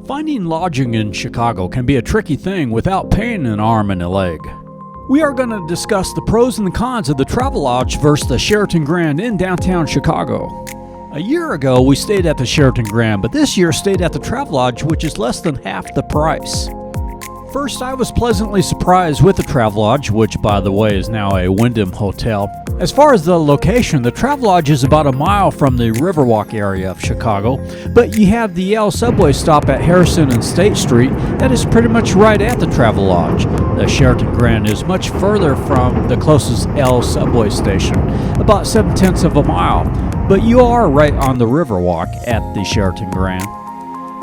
Finding lodging in Chicago can be a tricky thing without paying an arm and a leg. We are going to discuss the pros and the cons of the Travelodge versus the Sheraton Grand in downtown Chicago. A year ago we stayed at the Sheraton Grand, but this year stayed at the Travelodge, which is less than half the price. First, I was pleasantly surprised with the Travelodge, which by the way is now a Wyndham hotel. As far as the location, the Travelodge is about a mile from the Riverwalk area of Chicago, but you have the L subway stop at Harrison and State Street that is pretty much right at the Travelodge. The Sheraton Grand is much further from the closest L subway station, about 7/10 of a mile, but you are right on the Riverwalk at the Sheraton Grand.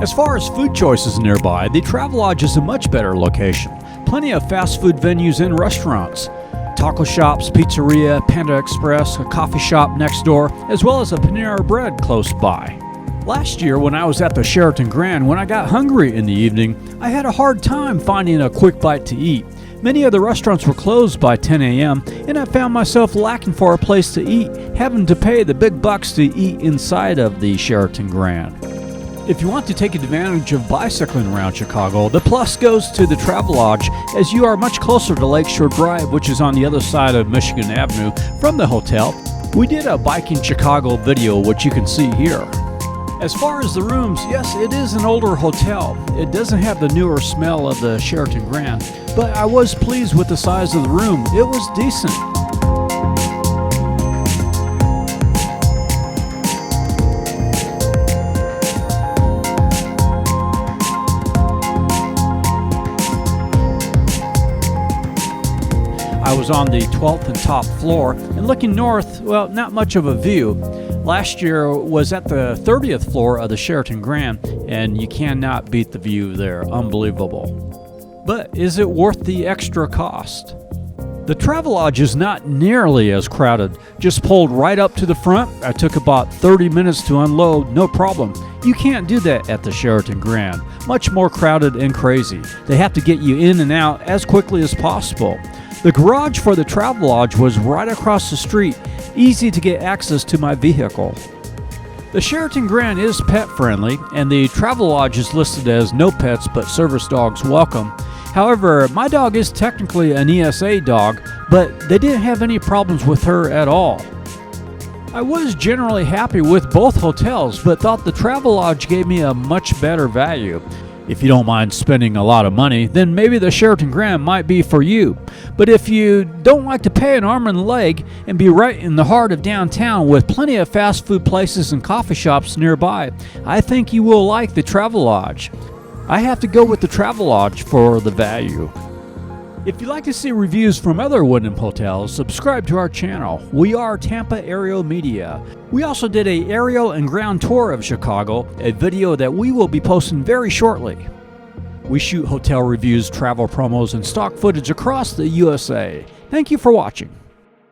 As far as food choices nearby, the Travelodge is a much better location. Plenty of fast food venues and restaurants. Taco shops, pizzeria, Panda Express, a coffee shop next door, as well as a Panera Bread close by. Last year when I was at the Sheraton Grand, when I got hungry in the evening, I had a hard time finding a quick bite to eat. Many of the restaurants were closed by 10 a.m., and I found myself lacking for a place to eat, having to pay the big bucks to eat inside of the Sheraton Grand. If you want to take advantage of bicycling around Chicago, the plus goes to the Travelodge, as you are much closer to Lakeshore Drive, which is on the other side of Michigan Avenue from the hotel. We did a Biking Chicago video, which you can see here. As far as the rooms, yes, it is an older hotel. It doesn't have the newer smell of the Sheraton Grand, but I was pleased with the size of the room. It was decent. I was on the 12th and top floor, and looking north, well, not much of a view. Last year was at the 30th floor of the Sheraton Grand, and you cannot beat the view there. Unbelievable. But is it worth the extra cost? The Travelodge is not nearly as crowded. Just pulled right up to the front. I took about 30 minutes to unload, no problem. You can't do that at the Sheraton Grand. Much more crowded and crazy. They have to get you in and out as quickly as possible. The garage for the Travelodge was right across the street, easy to get access to my vehicle. The Sheraton Grand is pet friendly, and the Travelodge is listed as no pets but service dogs welcome. However, my dog is technically an ESA dog, but they didn't have any problems with her at all. I was generally happy with both hotels, but thought the Travelodge gave me a much better value. If you don't mind spending a lot of money, then maybe the Sheraton Grand might be for you. But if you don't like to pay an arm and a leg and be right in the heart of downtown with plenty of fast food places and coffee shops nearby, I think you will like the Travelodge. I have to go with the Travelodge for the value. If you'd like to see reviews from other Wyndham hotels, subscribe to our channel. We are Tampa Aerial Media. We also did an aerial and ground tour of Chicago, a video that we will be posting very shortly. We shoot hotel reviews, travel promos, and stock footage across the USA. Thank you for watching.